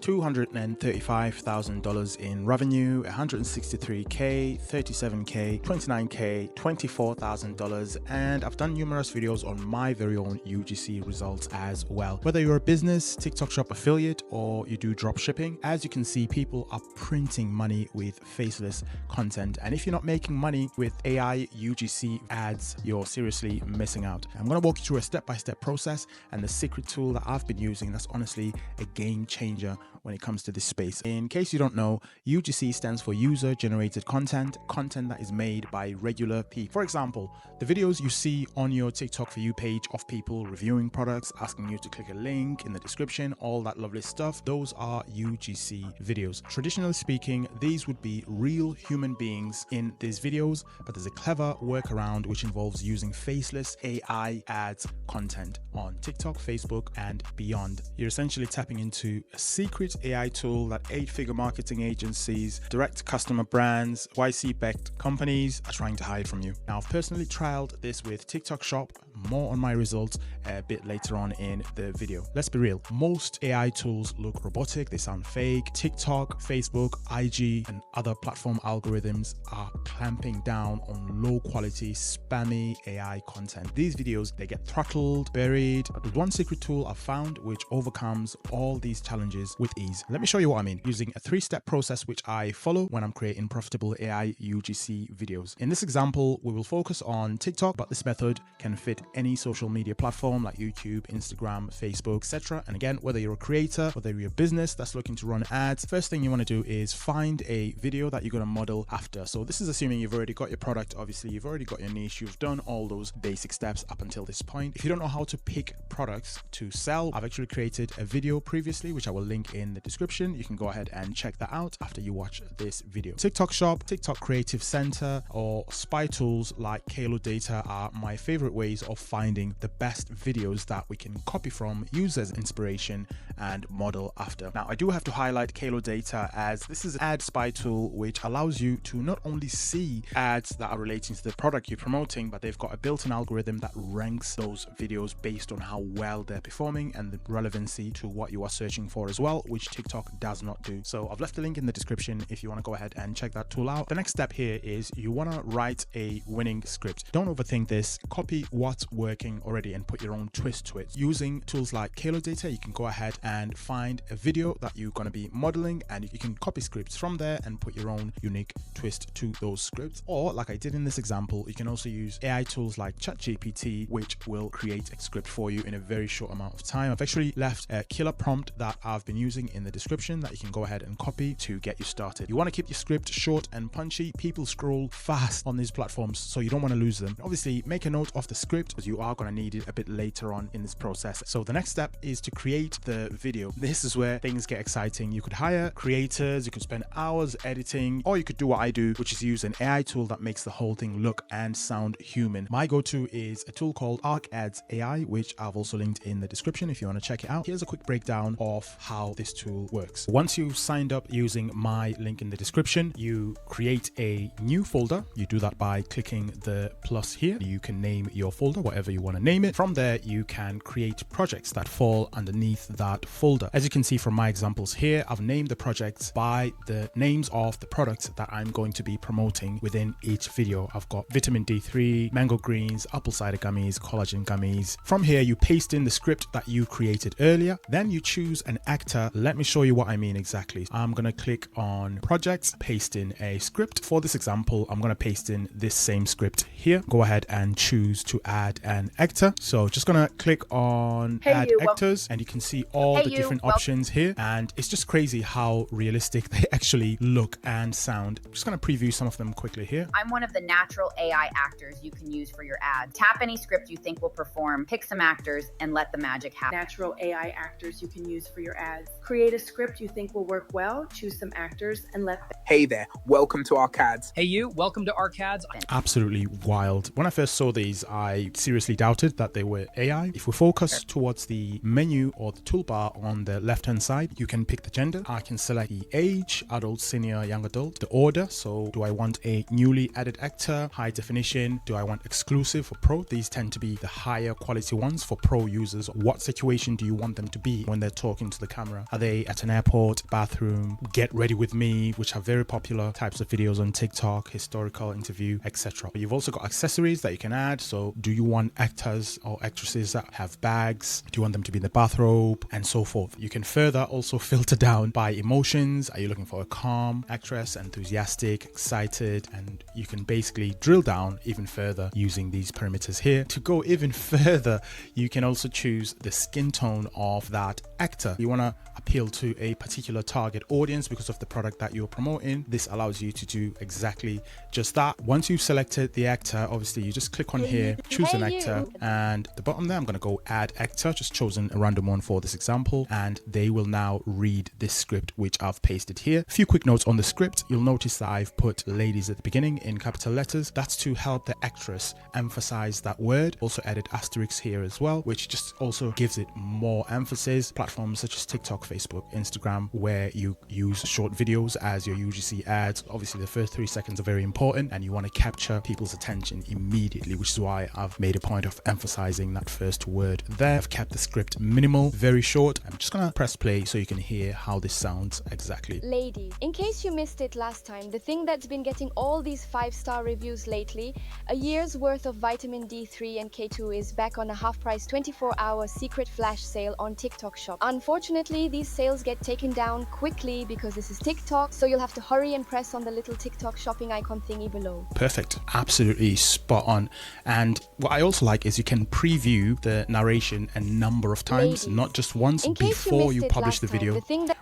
$235,000 in revenue, 163K, 37K, 29K, $24,000, and I've done numerous videos on my very own UGC results as well. Whether you're a business, TikTok Shop affiliate, or you do drop shipping, as you can see, people are printing money with faceless content. And if you're not making money with AI UGC ads, you're seriously missing out. I'm going to walk you through a step-by-step process and the secret tool that I've been using that's honestly a game changer when it comes to this space. In case you don't know, UGC stands for user generated content that is made by regular people. For example, the videos you see on your TikTok For You page of people reviewing products, asking you to click a link in the description, all that lovely stuff, those are UGC videos. Traditionally speaking, these would be real human beings in these videos, but there's a clever workaround which involves using faceless AI ads content on TikTok, Facebook, and beyond. You're essentially tapping into a secret AI tool that 8-figure marketing agencies, direct customer brands, YC-backed companies are trying to hide from you. Now, I've personally trialed this with TikTok Shop. More on my results a bit later on in the video. Let's be real, most AI tools look robotic, they sound fake. TikTok, Facebook, IG, and other platform algorithms are clamping down on low quality, spammy AI content. These videos, they get throttled, buried, but with one secret tool I've found which overcomes all these challenges with ease. Let me show you what I mean using a 3-step process which I follow when I'm creating profitable AI UGC videos. In this example, we will focus on TikTok, but this method can fit any social media platform like YouTube, Instagram, Facebook, etc. And again, whether you're a creator, whether you're a business that's looking to run ads, first thing you want to do is find a video that you're going to model after. So this is assuming you've already got your product, obviously you've already got your niche, you've done all those basic steps up until this point. If you don't know how to pick products to sell, I've actually created a video previously which I will link in the description. You can go ahead and check that out after you watch this video. TikTok Shop, TikTok Creative Center, or spy tools like Kalo Data are my favorite ways of finding the best videos that we can copy from, use as inspiration, and model after. Now, I do have to highlight Kalo Data as this is an ad spy tool which allows you to not only see ads that are relating to the product you're promoting, but they've got a built-in algorithm that ranks those videos based on how well they're performing and the relevancy to what you are searching for as well, which TikTok does not do. So I've left a link in the description if you want to go ahead and check that tool out. The next step here is you want to write a winning script. Don't overthink this. Copy what's working already and put your own twist to it. Using tools like Kalo Data, you can go ahead and find a video that you're going to be modeling, and you can copy scripts from there and put your own unique twist to those scripts. Or like I did in this example, you can also use AI tools like ChatGPT, which will create a script for you in a very short amount of time. I've actually left a killer prompt that I've been using in the description that you can go ahead and copy to get you started. You want to keep your script short and punchy. People scroll fast on these platforms, so you don't want to lose them. Obviously, make a note of the script because you are going to need it a bit later on in this process. So the next step is to create the video. This is where things get exciting. You could hire creators, you could spend hours editing, or you could do what I do, which is use an AI tool that makes the whole thing look and sound human. My go-to is a tool called ArcAds AI, which I've also linked in the description if you want to check it out. Here's a quick breakdown of how this tool works. Once you've signed up using my link in the description, you create a new folder. You do that by clicking the plus here. You can name your folder whatever you want to name it. From there, you can create projects that fall underneath that folder. As you can see from my examples here, I've named the projects by the names of the products that I'm going to be promoting within each video. I've got vitamin D3, mango greens, apple cider gummies, collagen gummies. From here, you paste in the script that you created earlier. Then you choose an actor. Let me show you what I mean exactly. I'm going to click on projects, paste in a script. For this example, I'm going to paste in this same script here. Go ahead and choose to add an actor. So just going to click on add actors, and you can see all the different options here. And it's just crazy how realistic they actually look and sound. I'm just going to preview some of them quickly here. I'm one of the natural AI actors you can use for your ads. Tap any script you think will perform, pick some actors, and let the magic happen. Natural AI actors you can use for your ads. Create a script you think will work well, choose some actors, and let them. Hey there, welcome to ArcAds. Hey you, welcome to ArcAds. Absolutely wild. When I first saw these, I seriously doubted that they were AI. If we focus towards the menu or the toolbar on the left-hand side, you can pick the gender. I can select the age, adult, senior, young adult, the order. So do I want a newly added actor, high definition? Do I want exclusive for pro? These tend to be the higher quality ones for pro users. What situation do you want them to be when they're talking to the camera? Are they say at an airport, bathroom, get ready with me, which are very popular types of videos on TikTok, historical interview, etc. You've also got accessories that you can add. So do you want actors or actresses that have bags? Do you want them to be in the bathrobe, and so forth? You can further also filter down by emotions. Are you looking for a calm actress, enthusiastic, excited? And you can basically drill down even further using these parameters here. To go even further, you can also choose the skin tone of that actor. You want to appeal to a particular target audience because of the product that you're promoting. This allows you to do exactly just that. Once you've selected the actor, obviously you just click on here, choose an actor, and at the bottom there I'm going to go add actor, just chosen a random one for this example, and they will now read this script which I've pasted here. A few quick notes on the script. You'll notice that I've put ladies at the beginning in capital letters. That's to help the actress emphasize that word. Also added asterisks here as well, which just also gives it more emphasis. Platforms such as TikTok, Facebook, Instagram, where you use short videos as your UGC ads, obviously the first 3 seconds are very important and you want to capture people's attention immediately, which is why I've made a point of emphasizing that first word there. I've kept the script minimal, very short. I'm just gonna press play so you can hear how this sounds exactly. Lady, in case you missed it last time, the thing that's been getting all these 5-star reviews lately, a year's worth of vitamin D3 and K2 is back on a half-price 24-hour secret flash sale on TikTok Shop. Unfortunately, these sales get taken down quickly because this is TikTok, so you'll have to hurry and press on the little TikTok shopping icon thingy below. Perfect, absolutely spot on. And what I also like is you can preview the narration a number of times, Ladies, not just once, before you publish the video,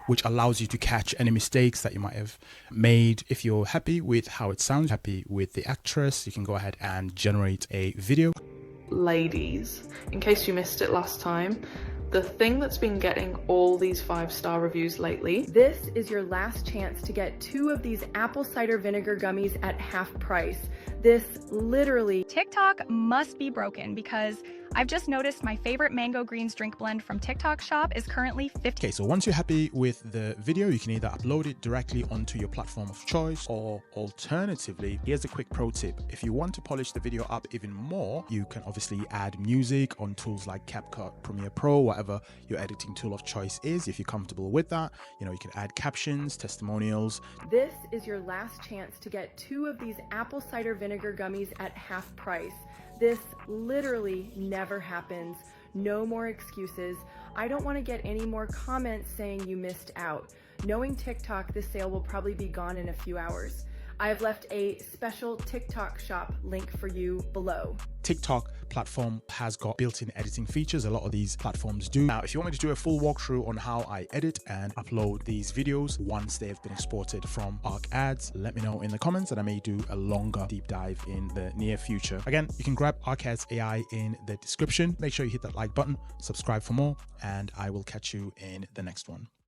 which allows you to catch any mistakes that you might have made. If you're happy with how it sounds, happy with the actress, you can go ahead and generate a video. Ladies, in case you missed it last time, the thing that's been getting all these 5-star reviews lately. This is your last chance to get 2 of these apple cider vinegar gummies at half price. This literally... TikTok must be broken because I've just noticed my favorite mango greens drink blend from TikTok Shop is currently $50. Okay, so once you're happy with the video, you can either upload it directly onto your platform of choice, or alternatively, here's a quick pro tip. If you want to polish the video up even more, you can obviously add music on tools like CapCut, Premiere Pro, whatever your editing tool of choice is. If you're comfortable with that, you can add captions, testimonials. This is your last chance to get 2 of these apple cider vinegar gummies at half price. This literally never happens. No more excuses. I don't want to get any more comments saying you missed out. Knowing TikTok, this sale will probably be gone in a few hours. I have left a special TikTok Shop link for you below. TikTok platform has got built-in editing features. A lot of these platforms do. Now, if you want me to do a full walkthrough on how I edit and upload these videos once they've been exported from Arc Ads, let me know in the comments and I may do a longer deep dive in the near future. Again, you can grab Arc Ads AI in the description. Make sure you hit that like button, subscribe for more, and I will catch you in the next one.